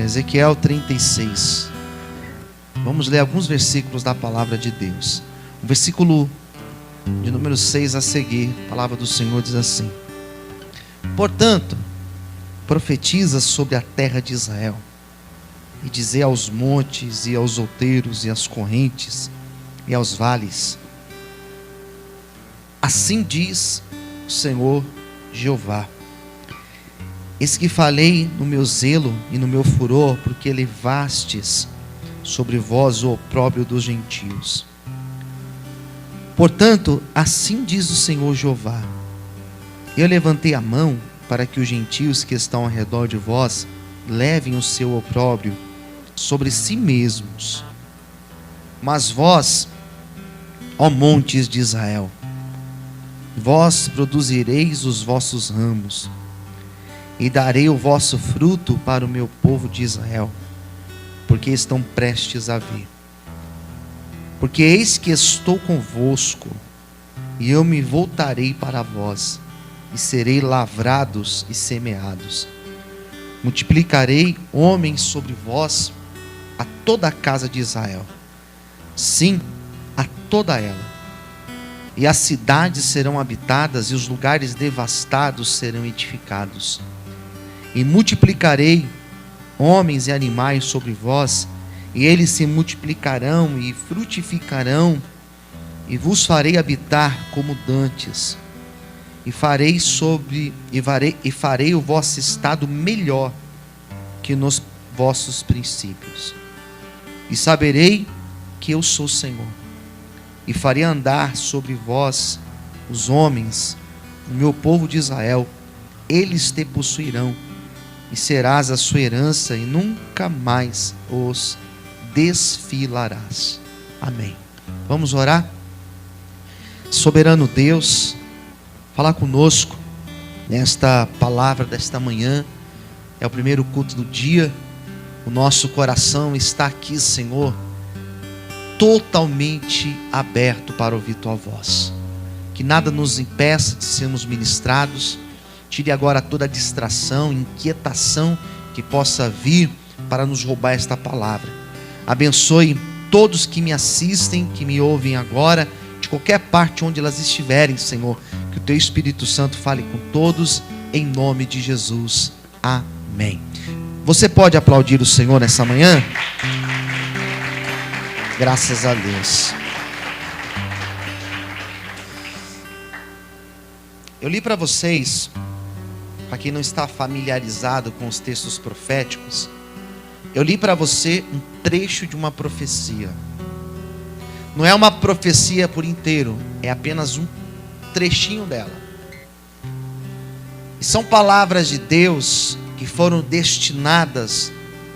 Ezequiel 36. Vamos ler alguns versículos da palavra de Deus. O versículo de número 6 a seguir, a palavra do Senhor diz assim: portanto, profetiza sobre a terra de Israel, e dizer aos montes, e aos outeiros, e às correntes, e aos vales: assim diz o Senhor Jeová, eis que falei no meu zelo e no meu furor, porque levastes sobre vós o opróbrio dos gentios. Portanto, assim diz o Senhor Jeová: eu levantei a mão para que os gentios que estão ao redor de vós levem o seu opróbrio sobre si mesmos. Mas vós, ó montes de Israel, vós produzireis os vossos ramos, e darei o vosso fruto para o meu povo de Israel, porque estão prestes a vir. Porque eis que estou convosco, e eu me voltarei para vós, e serei lavrados e semeados. Multiplicarei homens sobre vós, a toda a casa de Israel, sim, a toda ela. E as cidades serão habitadas, e os lugares devastados serão edificados. E multiplicarei homens e animais sobre vós, e eles se multiplicarão e frutificarão, e vos farei habitar como dantes, e farei o vosso estado melhor que nos vossos princípios. E saberei que eu sou o Senhor, e farei andar sobre vós os homens, o meu povo de Israel, eles te possuirão, e serás a sua herança, e nunca mais os desfilarás. Amém. Vamos orar? Soberano Deus, fala conosco nesta palavra desta manhã. É o primeiro culto do dia. O nosso coração está aqui, Senhor, totalmente aberto para ouvir tua voz. Que nada nos impeça de sermos ministrados. Tire agora toda a distração, inquietação que possa vir para nos roubar esta palavra. Abençoe todos que me assistem, que me ouvem agora, de qualquer parte onde elas estiverem, Senhor. Que o teu Espírito Santo fale com todos, em nome de Jesus. Amém. Você pode aplaudir o Senhor nessa manhã? Graças a Deus. Eu li para vocês, para quem não está familiarizado com os textos proféticos, eu li para você um trecho de uma profecia. Não é uma profecia por inteiro, é apenas um trechinho dela. E são palavras de Deus que foram destinadas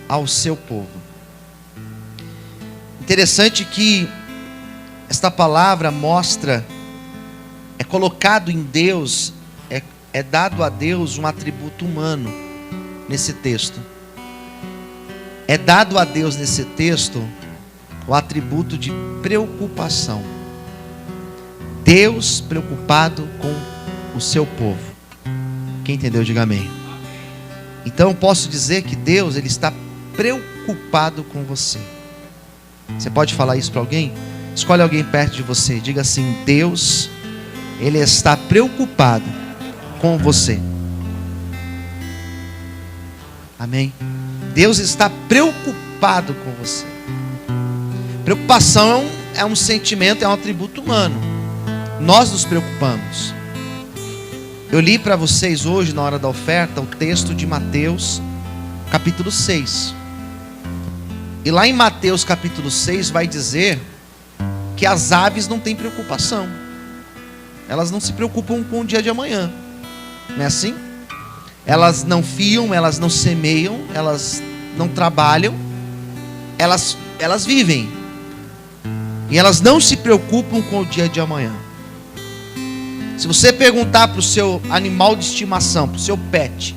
ao seu povo. Interessante que esta palavra mostra, é colocado em Deus, é dado a Deus um atributo humano nesse texto. É dado a Deus nesse texto o atributo de preocupação. Deus preocupado com o seu povo. Quem entendeu, diga amém. Então eu posso dizer que Deus, Ele está preocupado com você. Você pode falar isso para alguém? Escolhe alguém perto de você, diga assim: Deus, Ele está preocupado com você. Amém? Deus está preocupado com você. Preocupação é um sentimento, é um atributo humano. Nós nos preocupamos. Eu li para vocês hoje, na hora da oferta, o texto de Mateus, capítulo 6. E lá em Mateus, capítulo 6, vai dizer que as aves não têm preocupação. Elas não se preocupam com o dia de amanhã. Não é assim? Elas não fiam, elas não semeiam, elas não trabalham, elas vivem. E elas não se preocupam com o dia de amanhã. Se você perguntar para o seu animal de estimação, para o seu pet,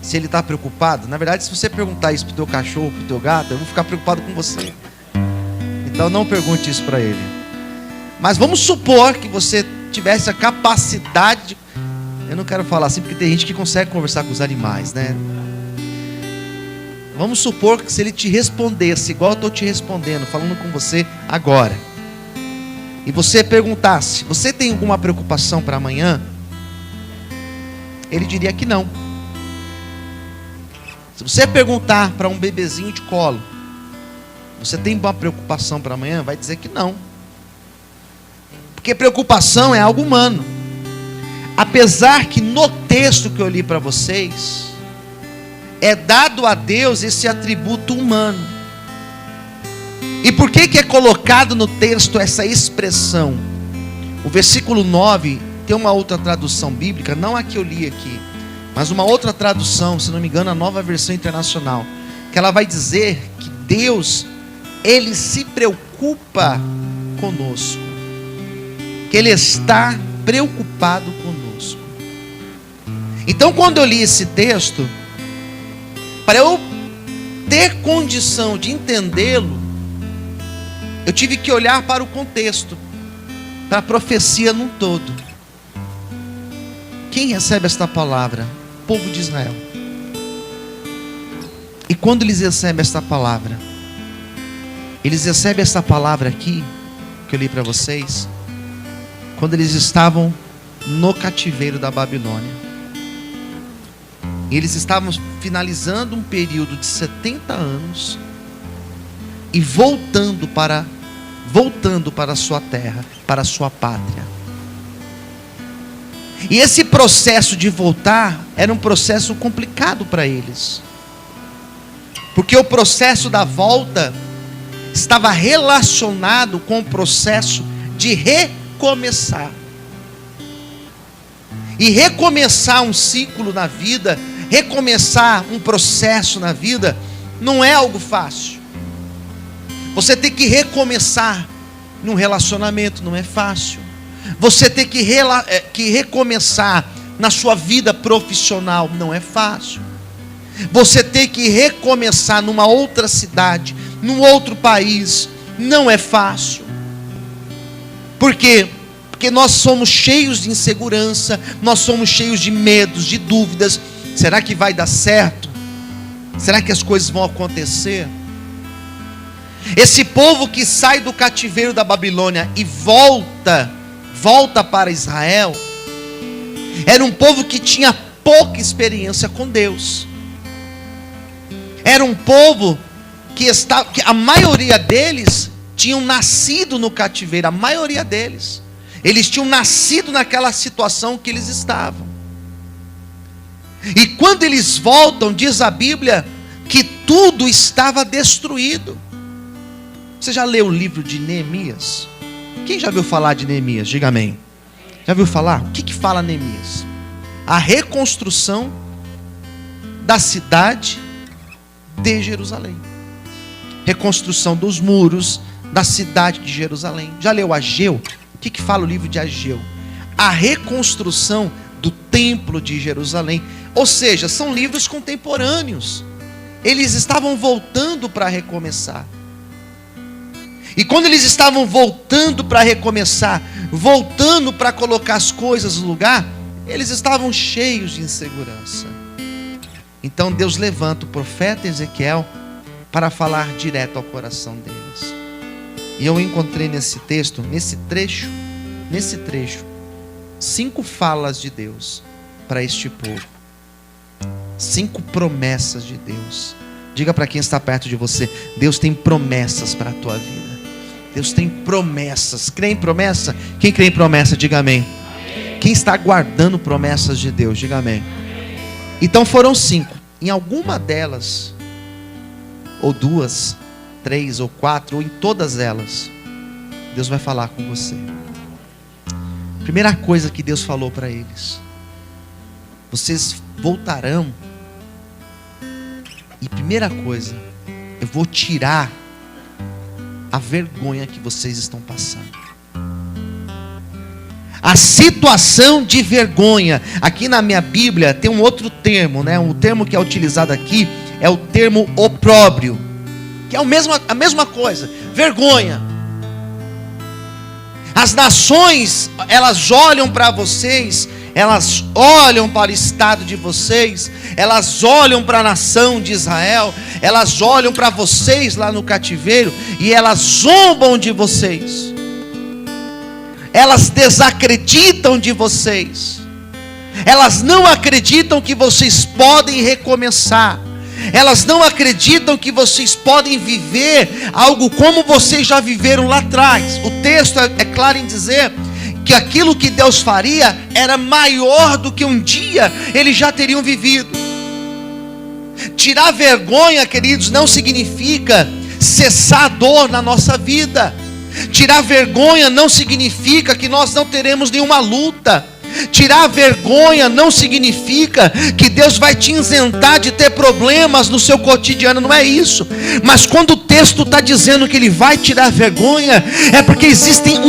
se ele está preocupado, na verdade, se você perguntar isso para o teu cachorro, para o teu gato, eu vou ficar preocupado com você. Então não pergunte isso para ele. Mas vamos supor que você tivesse a capacidade de... Eu não quero falar assim porque tem gente que consegue conversar com os animais, né? Vamos supor que se ele te respondesse, igual eu estou te respondendo, falando com você agora, e você perguntasse: você tem alguma preocupação para amanhã? Ele diria que não. Se você perguntar para um bebezinho de colo: você tem uma preocupação para amanhã? Vai dizer que não. Porque preocupação é algo humano. Apesar que no texto que eu li para vocês, é dado a Deus esse atributo humano. E por que é colocado no texto essa expressão? O versículo 9 tem uma outra tradução bíblica, não a que eu li aqui, mas uma outra tradução, se não me engano, a Nova Versão Internacional, que ela vai dizer que Deus, Ele se preocupa conosco, que Ele está preocupado conosco. Então, quando eu li esse texto, para eu ter condição de entendê-lo, eu tive que olhar para o contexto, para a profecia num todo. Quem recebe esta palavra? O povo de Israel. E quando eles recebem esta palavra, eles recebem essa palavra aqui, que eu li para vocês, quando eles estavam no cativeiro da Babilônia. E eles estavam finalizando um período de 70 anos e voltando para a sua terra, para a sua pátria. E esse processo de voltar era um processo complicado para eles, porque o processo da volta estava relacionado com o processo de recomeçar. E recomeçar um ciclo na vida, recomeçar um processo na vida, não é algo fácil. Você tem que recomeçar num relacionamento, não é fácil. Você tem que recomeçar na sua vida profissional, não é fácil. Você tem que recomeçar numa outra cidade, num outro país, não é fácil. Por quê? Porque nós somos cheios de insegurança, nós somos cheios de medos, de dúvidas. Será que vai dar certo? Será que as coisas vão acontecer? Esse povo que sai do cativeiro da Babilônia e volta para Israel, era um povo que tinha pouca experiência com Deus. Era um povo que a maioria deles tinham nascido no cativeiro, a maioria deles. Eles tinham nascido naquela situação que eles estavam. E quando eles voltam, diz a Bíblia, que tudo estava destruído. Você já leu o livro de Neemias? Quem já viu falar de Neemias? Diga amém. Já viu falar? O que fala Neemias? A reconstrução da cidade de Jerusalém. Reconstrução dos muros da cidade de Jerusalém. Já leu Ageu? O que fala o livro de Ageu? A reconstrução do templo de Jerusalém. Ou seja, são livros contemporâneos. Eles estavam voltando para recomeçar. E quando eles estavam voltando para recomeçar, voltando para colocar as coisas no lugar, eles estavam cheios de insegurança. Então Deus levanta o profeta Ezequiel para falar direto ao coração deles. E eu encontrei nesse texto, nesse trecho, 5 falas de Deus para este povo. 5 promessas de Deus. Diga para quem está perto de você: Deus tem promessas para a tua vida. Deus tem promessas. Crê em promessa? Quem crê em promessa, diga amém. Quem está guardando promessas de Deus, diga amém. Então foram 5. Em alguma delas, ou 2, 3 ou 4, ou em todas elas, Deus vai falar com você. Primeira coisa que Deus falou para eles: vocês voltarão. E primeira coisa, eu vou tirar a vergonha que vocês estão passando. A situação de vergonha. Aqui na minha Bíblia tem um outro termo, né? O termo que é utilizado aqui é o termo opróbrio, que é a mesma coisa, vergonha. As nações, elas olham para vocês elas olham para o estado de vocês, elas olham para a nação de Israel, elas olham para vocês lá no cativeiro e elas zombam de vocês, elas desacreditam de vocês, elas não acreditam que vocês podem recomeçar, elas não acreditam que vocês podem viver algo como vocês já viveram lá atrás. O texto é claro em dizer que aquilo que Deus faria era maior do que um dia eles já teriam vivido. Tirar vergonha, queridos, não significa cessar a dor na nossa vida. Tirar vergonha não significa que nós não teremos nenhuma luta. Tirar vergonha não significa que Deus vai te isentar de ter problemas no seu cotidiano, não é isso. Mas quando o texto está dizendo que Ele vai tirar vergonha, é porque existe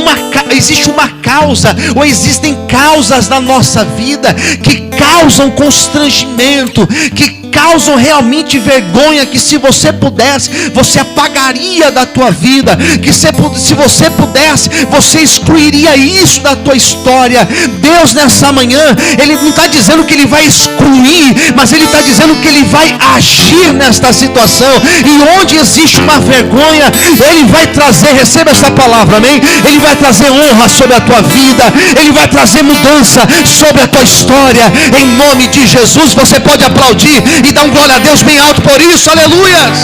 uma causa, ou existem causas na nossa vida que causam constrangimento, que causam realmente vergonha, que se você pudesse, você apagaria da tua vida, que se você pudesse, você excluiria isso da tua história. Deus nessa manhã, Ele não está dizendo que Ele vai excluir, mas Ele está dizendo que Ele vai agir nesta situação, e onde existe uma vergonha, Ele vai trazer, receba essa palavra, amém? Ele vai trazer honra sobre a tua vida, Ele vai trazer mudança sobre a tua história, em nome de Jesus. Você pode aplaudir e dar um glória a Deus bem alto por isso, aleluias.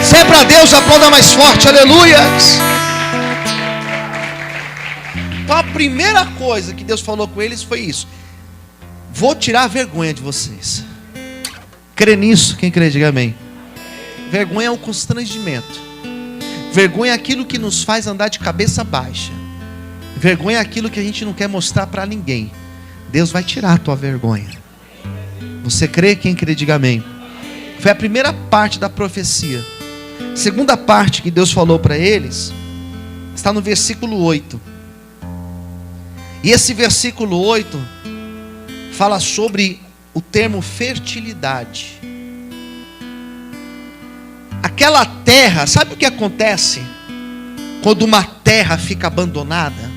Se é para Deus, aplauda mais forte, aleluias. Então a primeira coisa que Deus falou com eles foi isso: vou tirar a vergonha de vocês. Crê nisso? Quem crê, diga amém. Vergonha é um constrangimento. Vergonha é aquilo que nos faz andar de cabeça baixa. Vergonha é aquilo que a gente não quer mostrar para ninguém. Deus vai tirar a tua vergonha. Você crê? Quem crê, diga amém. Foi a primeira parte da profecia. Segunda parte que Deus falou para eles está no versículo 8. E esse versículo 8 fala sobre o termo fertilidade. Aquela terra, sabe o que acontece quando uma terra fica abandonada?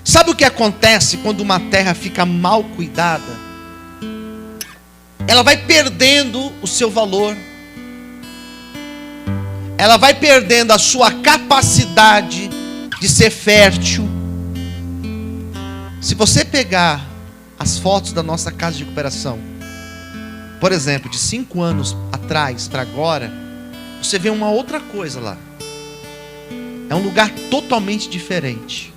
Sabe o que acontece quando uma terra fica mal cuidada? Ela vai perdendo o seu valor, ela vai perdendo a sua capacidade de ser fértil. Se você pegar as fotos da nossa casa de recuperação, por exemplo, de 5 anos atrás para agora, você vê uma outra coisa lá. É um lugar totalmente diferente.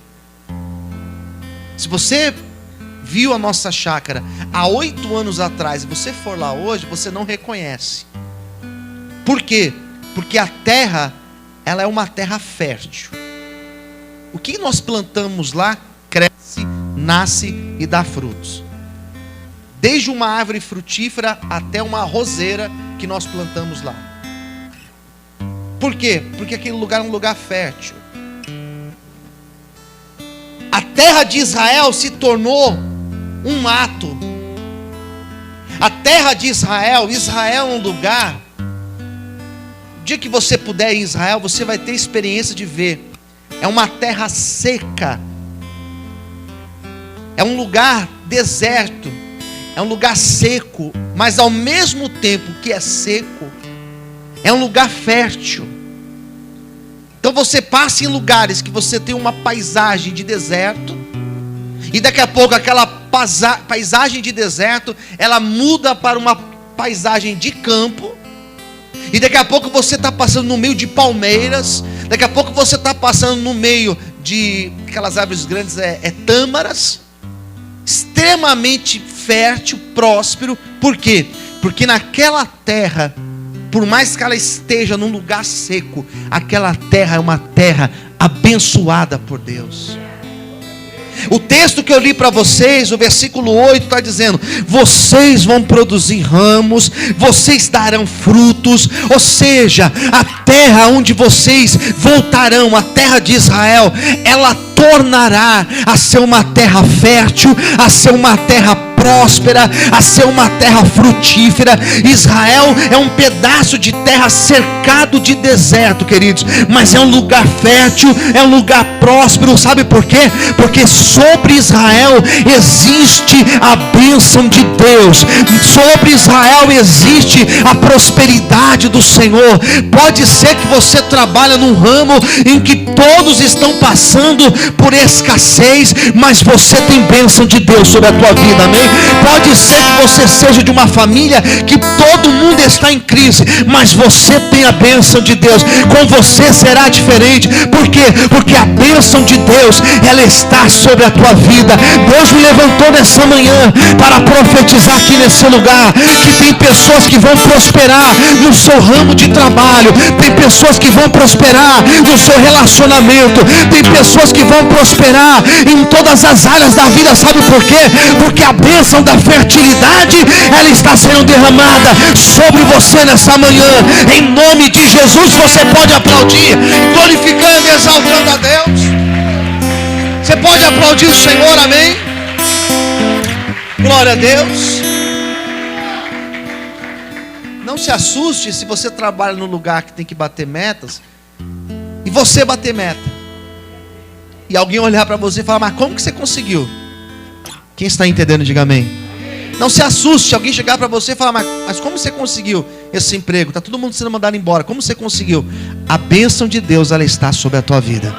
Se você viu a nossa chácara há 8 anos atrás e você for lá hoje, você não reconhece. Por quê? Porque a terra, ela é uma terra fértil. O que nós plantamos lá cresce, nasce e dá frutos. Desde uma árvore frutífera até uma roseira que nós plantamos lá. Por quê? Porque aquele lugar é um lugar fértil. A terra de Israel se tornou um mato. A terra de Israel, Israel é um lugar. O dia que você puder ir em Israel, você vai ter experiência de ver. É uma terra seca. É um lugar deserto. É um lugar seco. Mas ao mesmo tempo que é seco, é um lugar fértil. Então você passa em lugares que você tem uma paisagem de deserto, e daqui a pouco aquela paisagem de deserto, ela muda para uma paisagem de campo, e daqui a pouco você está passando no meio de palmeiras, daqui a pouco você está passando no meio de aquelas árvores grandes, tâmaras, extremamente fértil, próspero. Por quê? Porque naquela terra, por mais que ela esteja num lugar seco, aquela terra é uma terra abençoada por Deus. O texto que eu li para vocês, o versículo 8 está dizendo: vocês vão produzir ramos, vocês darão frutos. Ou seja, a terra onde vocês voltarão, a terra de Israel, ela tornará a ser uma terra fértil, a ser uma terra próspera, a ser uma terra frutífera. Israel é um pedaço de terra cercado de deserto, queridos, mas é um lugar fértil, é um lugar próspero. Sabe por quê? Porque sobre Israel existe a bênção de Deus, sobre Israel existe a prosperidade do Senhor. Pode ser que você trabalha num ramo em que todos estão passando por escassez, mas você tem bênção de Deus sobre a tua vida, amém? Pode ser que você seja de uma família que todo mundo está em crise, mas você tem a bênção de Deus. Com você será diferente. Por quê? Porque a bênção de Deus, ela está sobre a tua vida. Deus me levantou nessa manhã para profetizar aqui nesse lugar que tem pessoas que vão prosperar no seu ramo de trabalho, tem pessoas que vão prosperar no seu relacionamento, tem pessoas que vão prosperar em todas as áreas da vida. Sabe por quê? Porque a bênção da fertilidade, ela está sendo derramada sobre você nessa manhã. Em nome de Jesus, você pode aplaudir, glorificando e exaltando a Deus. Você pode aplaudir o Senhor, amém? Glória a Deus. Não se assuste se você trabalha num lugar que tem que bater metas e você bater meta e alguém olhar para você e falar: mas como que você conseguiu? Quem está entendendo, diga amém. Não se assuste se alguém chegar para você e falar: mas como você conseguiu esse emprego? Está todo mundo sendo mandado embora, como você conseguiu? A bênção de Deus, ela está sobre a tua vida.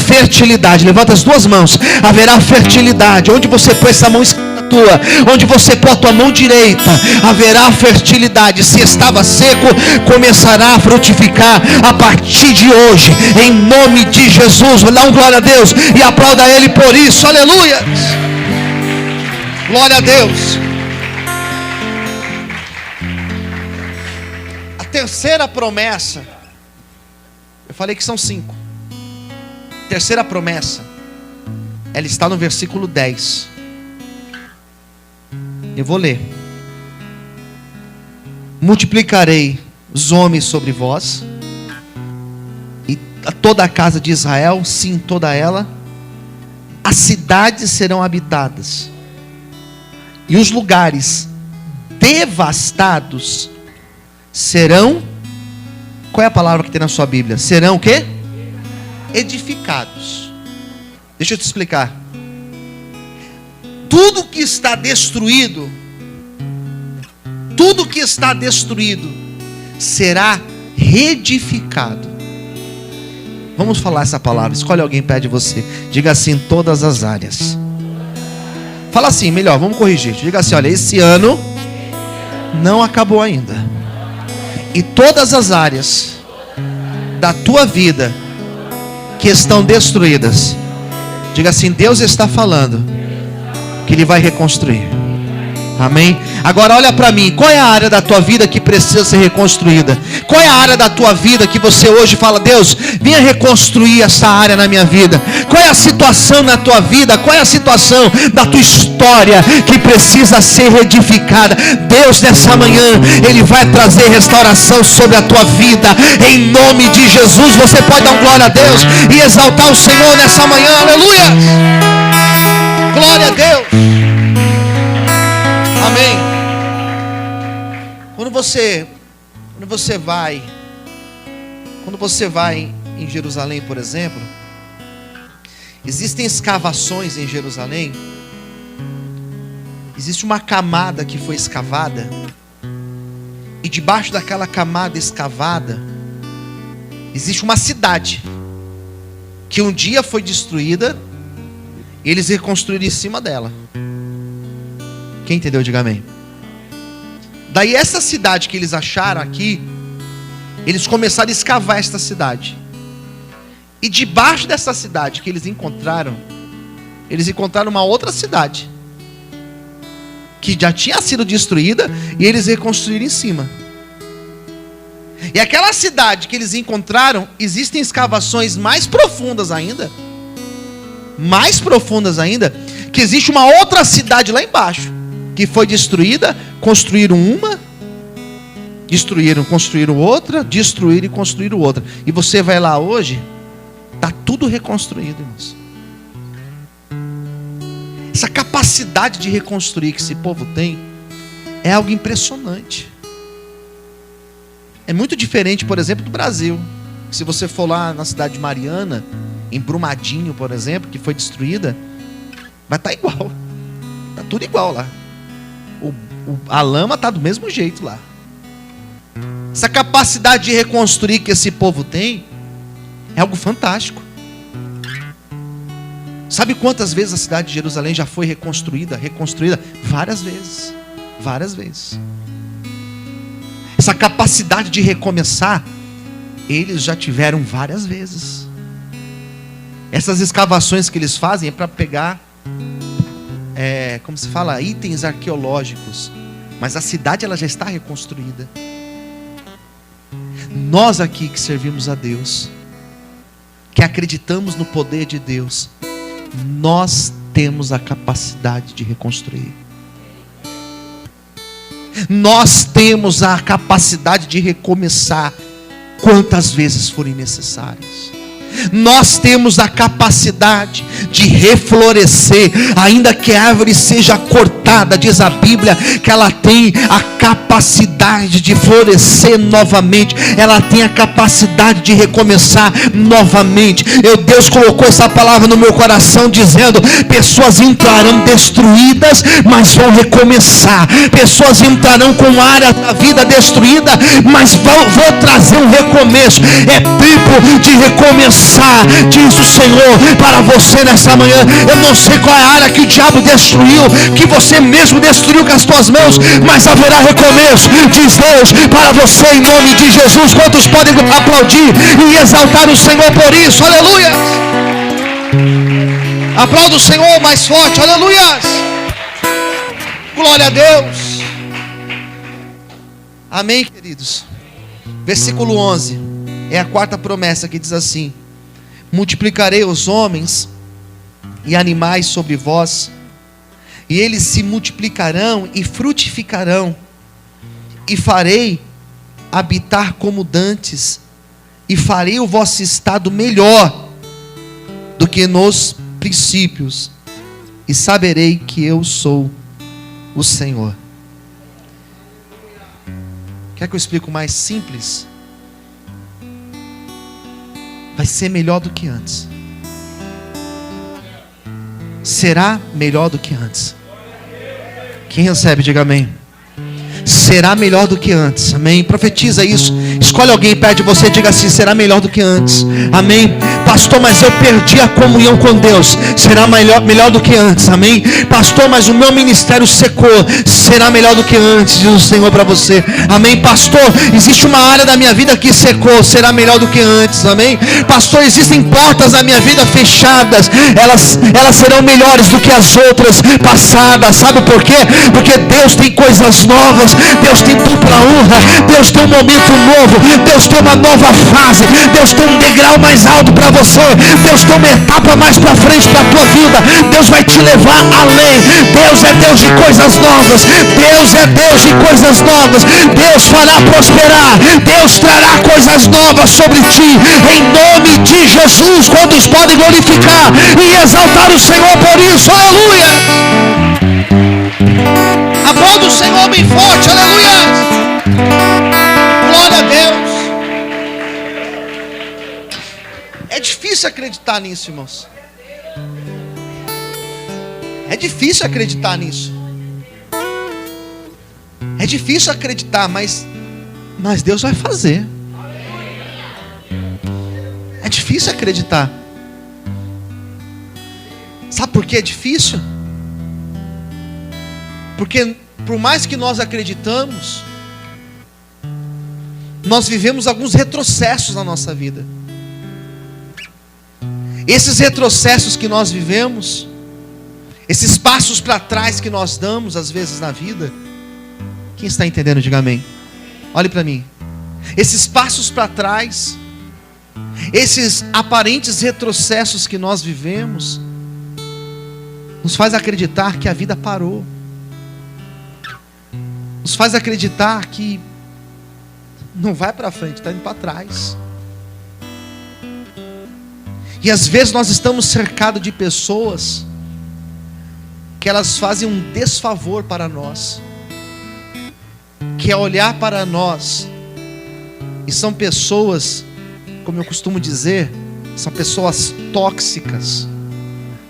Fertilidade, levanta as duas mãos. Haverá fertilidade, onde você põe essa mão esquerda tua, onde você põe a tua mão direita, haverá fertilidade. Se estava seco, começará a frutificar a partir de hoje, em nome de Jesus. Dá um glória a Deus e aplauda Ele por isso, aleluia. Glória a Deus. A terceira promessa, eu falei que são 5. A terceira promessa, ela está no versículo 10. Eu vou ler. Multiplicarei os homens sobre vós, e toda a casa de Israel, sim, toda ela. As cidades serão habitadas, e os lugares devastados serão, qual é a palavra que tem na sua Bíblia? Serão o quê? Edificados. Deixa eu te explicar. Tudo que está destruído, tudo que está destruído será reedificado. Vamos falar essa palavra. Escolhe alguém perto de você. Diga assim: todas as áreas. Fala assim, melhor, vamos corrigir. Diga assim: olha, esse ano não acabou ainda, e todas as áreas da tua vida que estão destruídas, diga assim: Deus está falando que Ele vai reconstruir. Amém? Agora olha para mim. Qual é a área da tua vida que precisa ser reconstruída? Qual é a área da tua vida que você hoje fala: Deus, venha reconstruir essa área na minha vida? Qual é a situação na tua vida? Qual é a situação da tua história que precisa ser reedificada? Deus, nessa manhã, Ele vai trazer restauração sobre a tua vida, em nome de Jesus. Você pode dar um glória a Deus e exaltar o Senhor nessa manhã, aleluia. Glória a Deus. Amém. Quando você vai em Jerusalém, por exemplo, existem escavações em Jerusalém. Existe uma camada que foi escavada, e debaixo daquela camada escavada existe uma cidade que um dia foi destruída, e eles reconstruíram em cima dela. Quem entendeu, diga amém. Daí essa cidade que eles acharam aqui, eles começaram a escavar esta cidade, e debaixo dessa cidade que eles encontraram uma outra cidade que já tinha sido destruída, e eles reconstruíram em cima. E aquela cidade que eles encontraram, existem escavações mais profundas ainda, que existe uma outra cidade lá embaixo que foi destruída. Construíram uma, destruíram, construíram outra, destruíram e construíram outra. E você vai lá hoje, está tudo reconstruído, irmãos. Essa capacidade de reconstruir que esse povo tem é algo impressionante. É muito diferente, por exemplo, do Brasil. Se você for lá na cidade de Mariana, em Brumadinho, por exemplo, que foi destruída, vai estar igual. Está tudo igual lá. A lama está do mesmo jeito lá. Essa capacidade de reconstruir que esse povo tem é algo fantástico. Sabe quantas vezes a cidade de Jerusalém já foi reconstruída? Várias vezes. Várias vezes. Essa capacidade de recomeçar, eles já tiveram várias vezes. Essas escavações que eles fazem é para pegar, como se fala, itens arqueológicos. Mas a cidade ela já está reconstruída. Nós aqui que servimos a Deus, que acreditamos no poder de Deus, nós temos a capacidade de reconstruir. Nós temos a capacidade de recomeçar quantas vezes forem necessárias. Nós temos a capacidade de reflorescer, ainda que a árvore seja cortada, diz a Bíblia que ela tem a capacidade de florescer novamente, ela tem a capacidade de recomeçar novamente. Deus colocou essa palavra no meu coração, dizendo: pessoas entrarão destruídas, mas vão recomeçar. Pessoas entrarão com áreas da vida destruída, mas vou trazer um recomeço. É tempo de recomeçar, diz o Senhor para você nessa manhã. Eu não sei qual é a área que o diabo destruiu, que você mesmo destruiu com as tuas mãos, mas haverá recomeço, diz Deus para você em nome de Jesus. Quantos podem aplaudir e exaltar o Senhor por isso? Aleluia! Aplauda o Senhor mais forte, aleluia! Glória a Deus. Amém, queridos. Versículo 11 é a quarta promessa, que diz assim: multiplicarei os homens e animais sobre vós, e eles se multiplicarão e frutificarão, e farei habitar como dantes, e farei o vosso estado melhor do que nos princípios, e saberei que eu sou o Senhor. Quer que eu explique mais simples? Vai ser melhor do que antes. Será melhor do que antes. Quem recebe, diga amém. Será melhor do que antes, amém. Profetiza isso. Escolhe alguém perto de você e diga assim: será melhor do que antes, amém. Pastor, mas eu perdi a comunhão com Deus. Será melhor do que antes, amém. Pastor, mas o meu ministério secou. Será melhor do que antes, diz o Senhor para você, amém. Pastor, existe uma área da minha vida que secou. Será melhor do que antes, amém. Pastor, existem portas na minha vida fechadas. Elas serão melhores do que as outras passadas. Sabe por quê? Porque Deus tem coisas novas. Deus tem dupla honra. Deus tem um momento novo. Deus tem uma nova fase. Deus tem um degrau mais alto para você. Deus tem uma etapa mais para frente para a tua vida. Deus vai te levar além. Deus é Deus de coisas novas. Deus é Deus de coisas novas. Deus fará prosperar. Deus trará coisas novas sobre ti, em nome de Jesus. Quantos podem glorificar e exaltar o Senhor por isso? Aleluia! Aplauda o Senhor bem forte, aleluia! Glória a Deus! É difícil acreditar nisso, irmãos. É difícil acreditar nisso. É difícil acreditar, mas Deus vai fazer. É difícil acreditar. Sabe por que é difícil? Porque por mais que nós acreditamos, nós vivemos alguns retrocessos na nossa vida. Esses retrocessos que nós vivemos, esses passos para trás que nós damos às vezes na vida, quem está entendendo, diga amém. Olhe para mim. Esses passos para trás, esses aparentes retrocessos que nós vivemos, nos faz acreditar que a vida parou. Nos faz acreditar que não vai para frente, está indo para trás. E às vezes nós estamos cercados de pessoas que elas fazem um desfavor para nós, que é olhar para nós, e são pessoas, como eu costumo dizer, são pessoas tóxicas,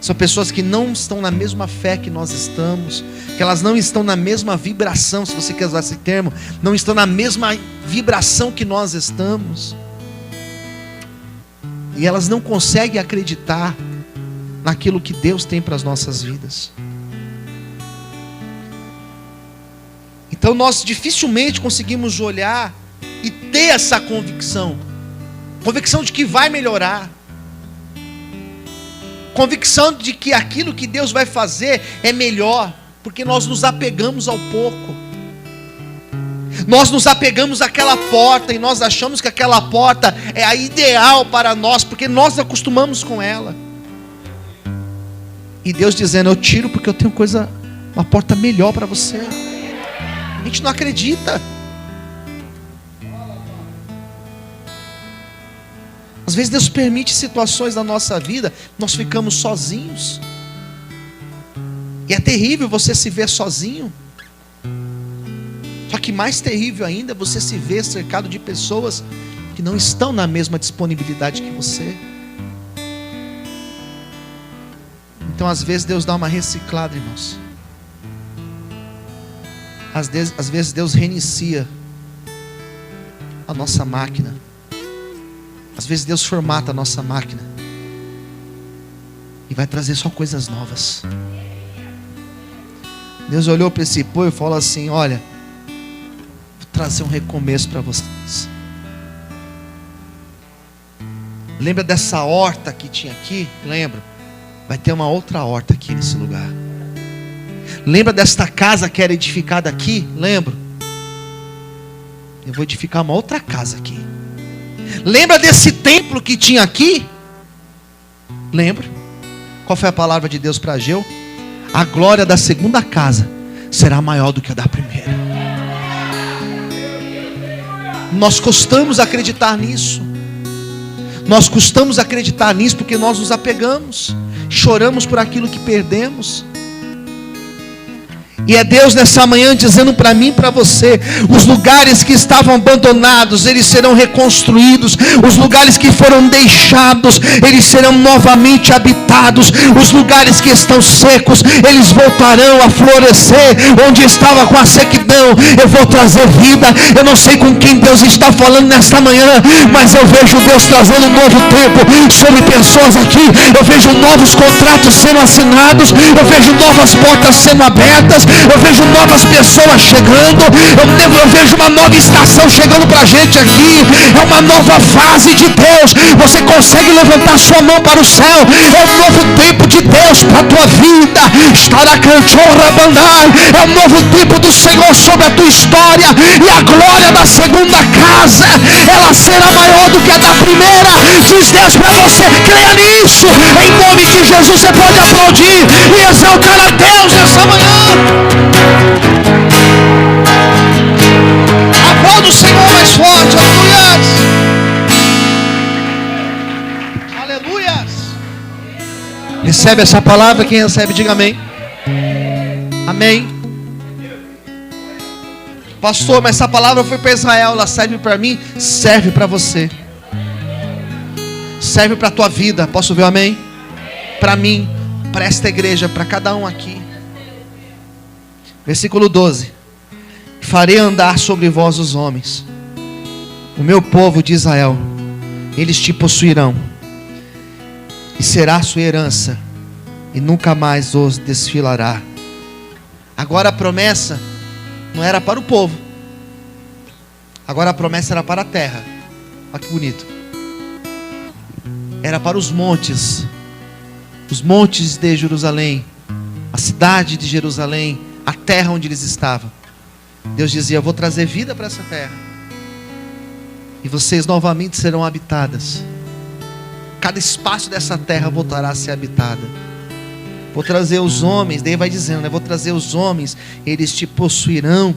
são pessoas que não estão na mesma fé que nós estamos, que elas não estão na mesma vibração, se você quer usar esse termo, não estão na mesma vibração que nós estamos, e elas não conseguem acreditar naquilo que Deus tem para as nossas vidas. Então nós dificilmente conseguimos olhar e ter essa convicção de que vai melhorar, convicção de que aquilo que Deus vai fazer é melhor, porque nós nos apegamos ao pouco, nós nos apegamos àquela porta, e nós achamos que aquela porta é a ideal para nós, porque nós acostumamos com ela, e Deus dizendo: eu tiro porque eu tenho uma porta melhor para você. A gente não acredita. Às vezes Deus permite situações na nossa vida, nós ficamos sozinhos, e é terrível você se ver sozinho. Só que mais terrível ainda é você se ver cercado de pessoas que não estão na mesma disponibilidade que você. Então às vezes Deus dá uma reciclada, irmãos. Às vezes Deus reinicia a nossa máquina. Às vezes Deus formata a nossa máquina e vai trazer só coisas novas. Deus olhou para esse povo e falou assim: olha, vou trazer um recomeço para vocês. Lembra dessa horta que tinha aqui? Lembra? Vai ter uma outra horta aqui nesse lugar. Lembra desta casa que era edificada aqui? Lembro. Eu vou edificar uma outra casa aqui. Lembra desse templo que tinha aqui? Lembra? Qual foi a palavra de Deus para Ageu? A glória da segunda casa será maior do que a da primeira. Nós custamos acreditar nisso. Nós custamos acreditar nisso porque nós nos apegamos, choramos por aquilo que perdemos. E é Deus nessa manhã dizendo para mim e para você: os lugares que estavam abandonados, eles serão reconstruídos. Os lugares que foram deixados, eles serão novamente habitados. Os lugares que estão secos, eles voltarão a florescer. Onde estava com a sequidão, eu vou trazer vida. Eu não sei com quem Deus está falando nesta manhã, mas eu vejo Deus trazendo um novo tempo sobre pessoas aqui. Eu vejo novos contratos sendo assinados. Eu vejo novas portas sendo abertas. Eu vejo novas pessoas chegando. Eu vejo uma nova estação chegando para a gente aqui. É uma nova fase de Deus. Você consegue levantar sua mão para o céu? É um novo tempo de Deus para a tua vida. É um novo tempo do Senhor sobre a tua história. E a glória da segunda casa, ela será maior do que a da primeira. Diz Deus para você: creia nisso. Em nome de Jesus você pode aplaudir e exaltar a Deus nessa manhã. Aplauda o Senhor mais forte. Aleluias. Aleluias. Recebe essa palavra. Quem recebe, diga amém. Amém. Pastor, mas essa palavra foi para Israel, ela serve para mim? Serve para você. Serve para a tua vida. Posso ver o amém? Para mim, para esta igreja, para cada um aqui. Versículo 12: farei andar sobre vós os homens, o meu povo de Israel, eles te possuirão, e será a sua herança, e nunca mais os desfilará. Agora a promessa não era para o povo, agora a promessa era para a terra. Olha que bonito. Era para os montes de Jerusalém, a cidade de Jerusalém, a terra onde eles estavam. Deus dizia: eu vou trazer vida para essa terra, e vocês novamente serão habitadas. Cada espaço dessa terra voltará a ser habitada. Vou trazer os homens, daí vai dizendo, né? Vou trazer os homens, eles te possuirão,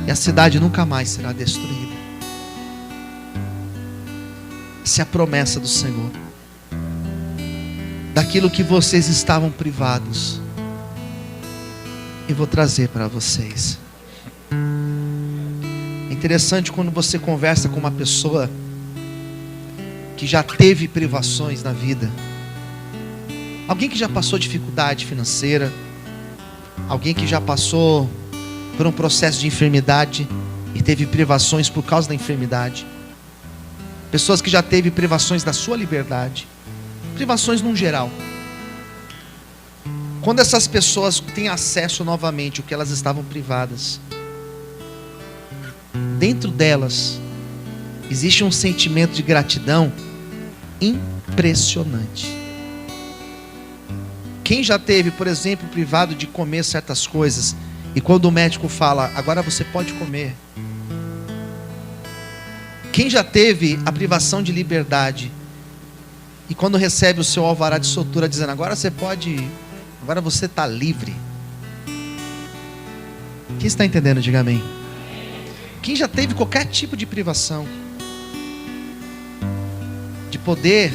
e a cidade nunca mais será destruída. Essa é a promessa do Senhor. Daquilo que vocês estavam privados, e vou trazer para vocês. É interessante quando você conversa com uma pessoa que já teve privações na vida. Alguém que já passou dificuldade financeira, alguém que já passou por um processo de enfermidade e teve privações por causa da enfermidade. Pessoas que já teve privações da sua liberdade, privações num geral. Quando essas pessoas têm acesso novamente ao que elas estavam privadas, dentro delas existe um sentimento de gratidão impressionante. Quem já teve, por exemplo, privado de comer certas coisas, e quando o médico fala, agora você pode comer. Quem já teve a privação de liberdade, e quando recebe o seu alvará de soltura dizendo, agora você pode, agora você está livre. Quem está entendendo, diga amém. Quem já teve qualquer tipo de privação, de poder,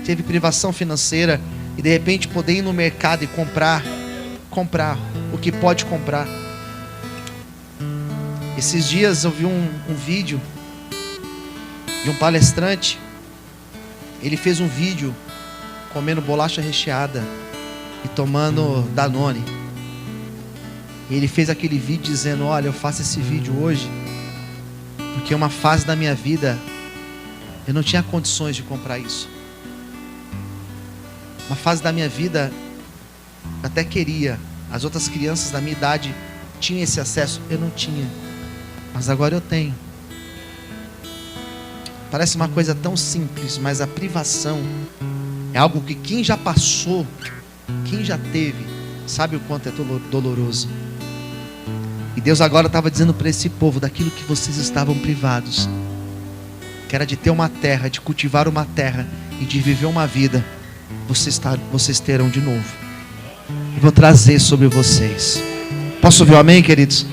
teve privação financeira, e de repente poder ir no mercado e comprar o que pode comprar. Esses dias eu vi um vídeo de um palestrante. Ele fez um vídeo comendo bolacha recheada e tomando Danone. E ele fez aquele vídeo dizendo, olha, eu faço esse vídeo hoje porque uma fase da minha vida eu não tinha condições de comprar isso. Uma fase da minha vida eu até queria, as outras crianças da minha idade tinham esse acesso, eu não tinha, mas agora eu tenho. Parece uma coisa tão simples, mas a privação é algo que quem já passou, quem já teve, sabe o quanto é doloroso. E Deus agora estava dizendo para esse povo, daquilo que vocês estavam privados, que era de ter uma terra, de cultivar uma terra e de viver uma vida, vocês terão de novo. E vou trazer sobre vocês. Posso ouvir um amém, queridos?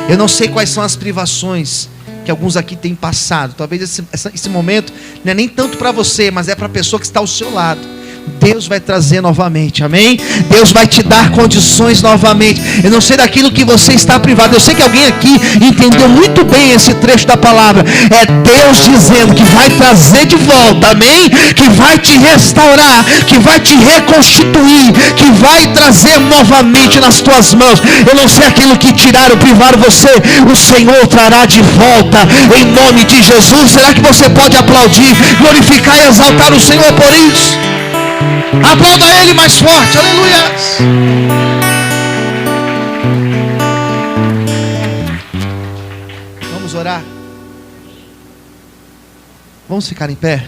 Eu não sei quais são as privações que alguns aqui têm passado. Talvez esse momento não é nem tanto para você, mas é para a pessoa que está ao seu lado. Deus vai trazer novamente, amém? Deus vai te dar condições novamente. Eu não sei daquilo que você está privado. Eu sei que alguém aqui entendeu muito bem esse trecho da palavra. É Deus dizendo que vai trazer de volta, amém? Que vai te restaurar, que vai te reconstituir, que vai trazer novamente nas tuas mãos. Eu não sei aquilo que tiraram, privaram você, o Senhor trará de volta, em nome de Jesus. Será que você pode aplaudir, glorificar e exaltar o Senhor por isso? Aplauda Ele mais forte, aleluia. Vamos orar. Vamos ficar em pé.